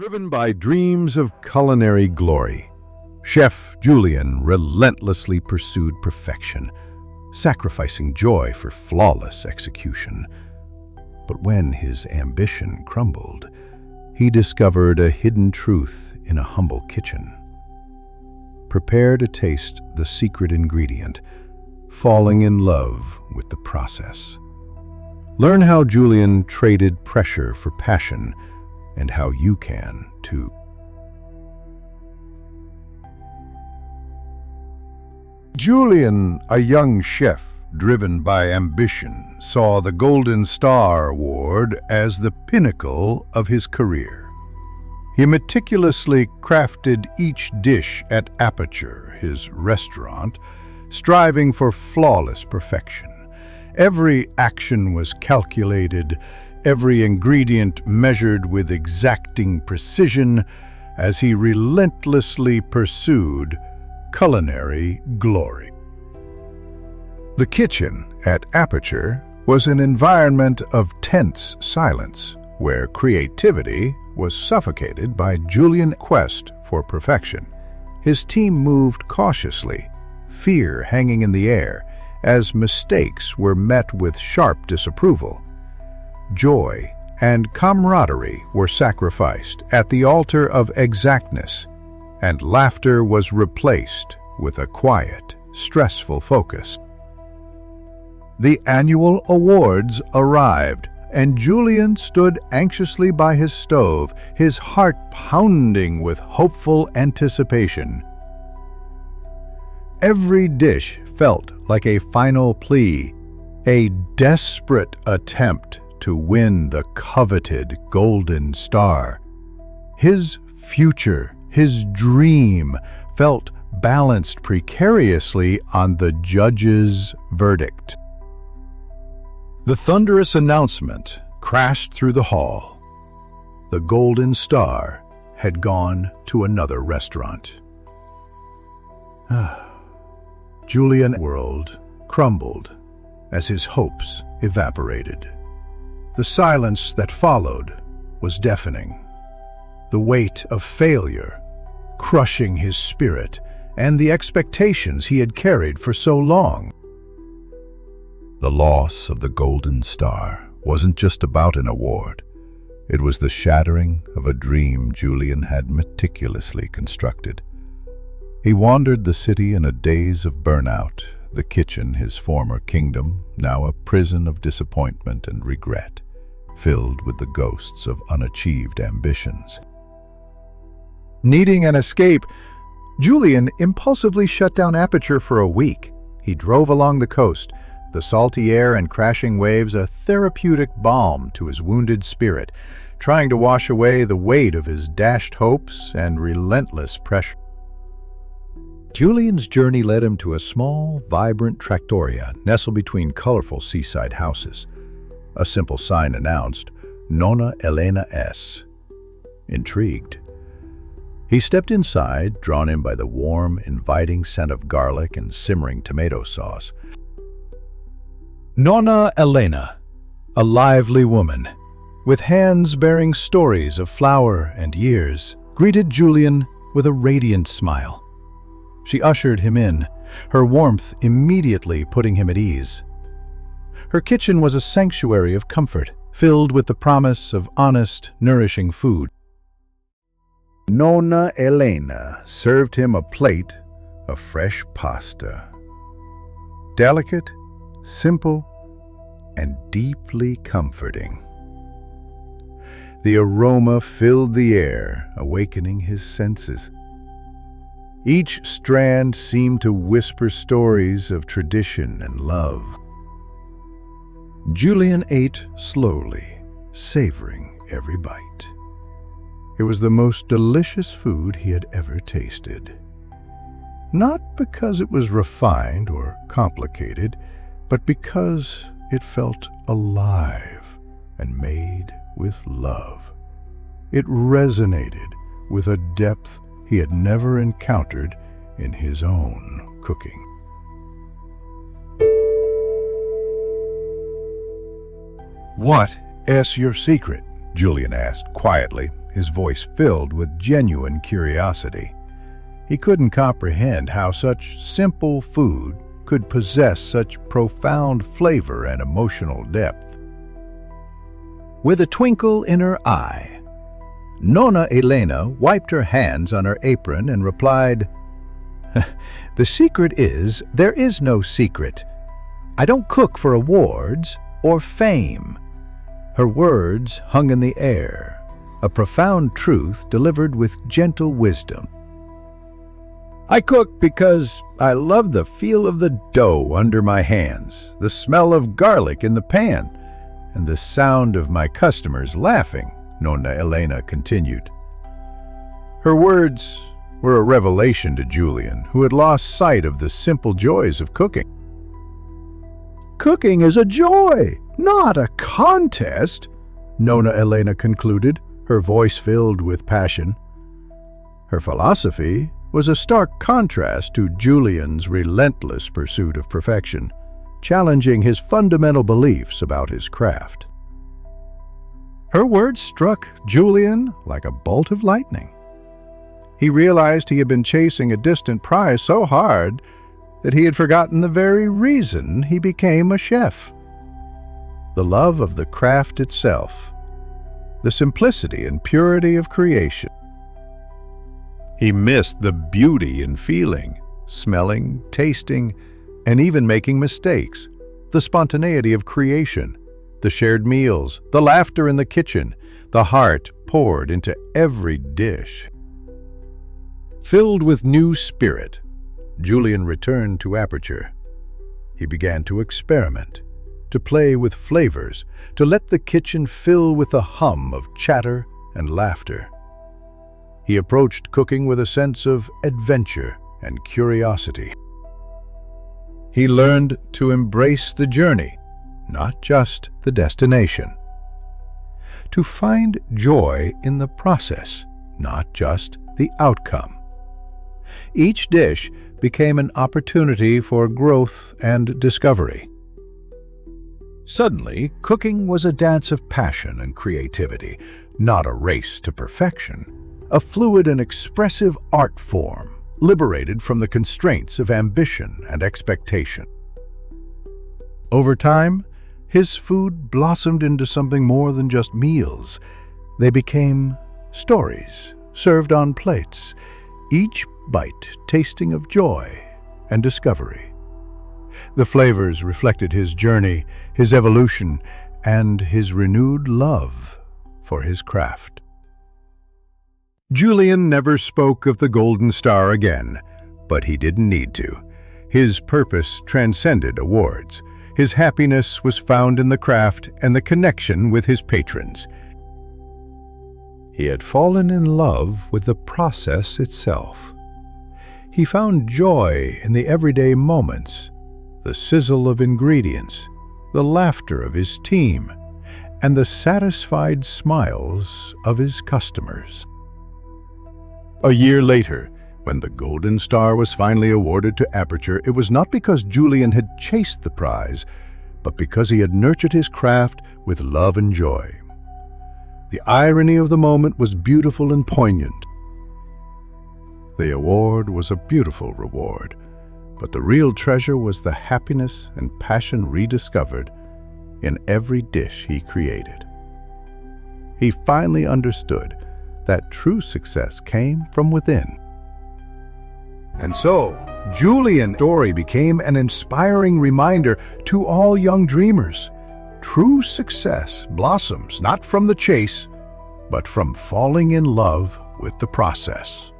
Driven by dreams of culinary glory, Chef Julian relentlessly pursued perfection, sacrificing joy for flawless execution. But when his ambition crumbled, he discovered a hidden truth in a humble kitchen. Prepare to taste the secret ingredient, falling in love with the process. Learn how Julian traded pressure for passion, and how you can, too. Julian, a young chef driven by ambition, saw the Golden Star Award as the pinnacle of his career. He meticulously crafted each dish at Aperture, his restaurant, striving for flawless perfection. Every action was calculated, every ingredient measured with exacting precision as he relentlessly pursued culinary glory. The kitchen at Aperture was an environment of tense silence, where creativity was suffocated by Julian's quest for perfection. His team moved cautiously, fear hanging in the air, as mistakes were met with sharp disapproval. Joy and camaraderie were sacrificed at the altar of exactness, and laughter was replaced with a quiet, stressful focus. The annual awards arrived, and Julian stood anxiously by his stove, his heart pounding with hopeful anticipation. Every dish felt like a final plea, a desperate attempt to win the coveted Golden Star. His future, his dream, felt balanced precariously on the judge's verdict. The thunderous announcement crashed through the hall. The Golden Star had gone to another restaurant. Julian's world crumbled as his hopes evaporated. The silence that followed was deafening. The weight of failure crushing his spirit and the expectations he had carried for so long. The loss of the Golden Star wasn't just about an award. It was the shattering of a dream Julian had meticulously constructed. He wandered the city in a daze of burnout, the kitchen, his former kingdom, now a prison of disappointment and regret, filled with the ghosts of unachieved ambitions. Needing an escape, Julian impulsively shut down Aperture for a week. He drove along the coast, the salty air and crashing waves a therapeutic balm to his wounded spirit, trying to wash away the weight of his dashed hopes and relentless pressure. Julian's journey led him to a small, vibrant trattoria nestled between colorful seaside houses. A simple sign announced, Nonna Elena S. Intrigued, he stepped inside, drawn in by the warm, inviting scent of garlic and simmering tomato sauce. Nonna Elena, a lively woman, with hands bearing stories of flour and years, greeted Julian with a radiant smile. She ushered him in, her warmth immediately putting him at ease. Her kitchen was a sanctuary of comfort, filled with the promise of honest, nourishing food. Nonna Elena served him a plate of fresh pasta. Delicate, simple, and deeply comforting. The aroma filled the air, awakening his senses. Each strand seemed to whisper stories of tradition and love. Julian ate slowly, savoring every bite. It was the most delicious food he had ever tasted. Not because it was refined or complicated, but because it felt alive and made with love. It resonated with a depth he had never encountered in his own cooking. What is your secret? Julian asked quietly, his voice filled with genuine curiosity. He couldn't comprehend how such simple food could possess such profound flavor and emotional depth. With a twinkle in her eye, Nonna Elena wiped her hands on her apron and replied, "The secret is, there is no secret. I don't cook for awards or fame." Her words hung in the air, a profound truth delivered with gentle wisdom. "I cook because I love the feel of the dough under my hands, the smell of garlic in the pan, and the sound of my customers laughing," Nonna Elena continued. Her words were a revelation to Julian, who had lost sight of the simple joys of cooking. "Cooking is a joy, not a contest," Nonna Elena concluded, her voice filled with passion. Her philosophy was a stark contrast to Julian's relentless pursuit of perfection, challenging his fundamental beliefs about his craft. Her words struck Julian like a bolt of lightning. He realized he had been chasing a distant prize so hard that he had forgotten the very reason he became a chef. The love of the craft itself, the simplicity and purity of creation. He missed the beauty in feeling, smelling, tasting, and even making mistakes, the spontaneity of creation, the shared meals, the laughter in the kitchen, the heart poured into every dish. Filled with new spirit, Julian returned to Aperture. He began to experiment, to play with flavors, to let the kitchen fill with a hum of chatter and laughter. He approached cooking with a sense of adventure and curiosity. He learned to embrace the journey, not just the destination. To find joy in the process, not just the outcome. Each dish became an opportunity for growth and discovery. Suddenly, cooking was a dance of passion and creativity, not a race to perfection, a fluid and expressive art form, liberated from the constraints of ambition and expectation. Over time, his food blossomed into something more than just meals. They became stories, served on plates, each bite tasting of joy and discovery. The flavors reflected his journey, his evolution, and his renewed love for his craft. Julian never spoke of the Golden Star again, but he didn't need to. His purpose transcended awards. His happiness was found in the craft and the connection with his patrons. He had fallen in love with the process itself. He found joy in the everyday moments, the sizzle of ingredients, the laughter of his team, and the satisfied smiles of his customers. A year later, when the Golden Star was finally awarded to Aperture, it was not because Julian had chased the prize, but because he had nurtured his craft with love and joy. The irony of the moment was beautiful and poignant. The award was a beautiful reward, but the real treasure was the happiness and passion rediscovered in every dish he created. He finally understood that true success came from within. And so, Julian's story became an inspiring reminder to all young dreamers. True success blossoms not from the chase, but from falling in love with the process.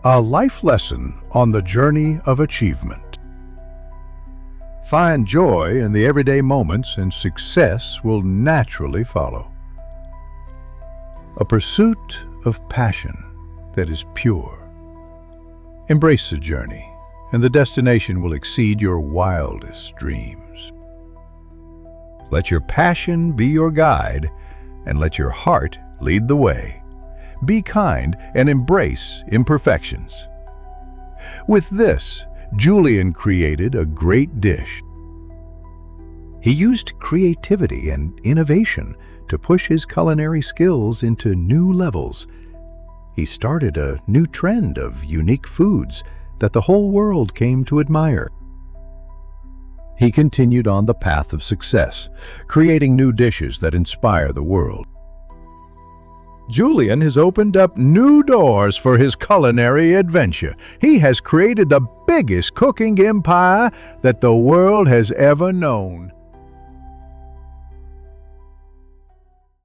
A life lesson on the journey of achievement. Find joy in the everyday moments and success will naturally follow. A pursuit of passion that is pure. Embrace the journey, and the destination will exceed your wildest dreams. Let your passion be your guide, and let your heart lead the way. Be kind and embrace imperfections. With this, Julian created a great dish. He used creativity and innovation to push his culinary skills into new levels. He started a new trend of unique foods that the whole world came to admire. He continued on the path of success, creating new dishes that inspire the world. Julian has opened up new doors for his culinary adventure. He has created the biggest cooking empire that the world has ever known.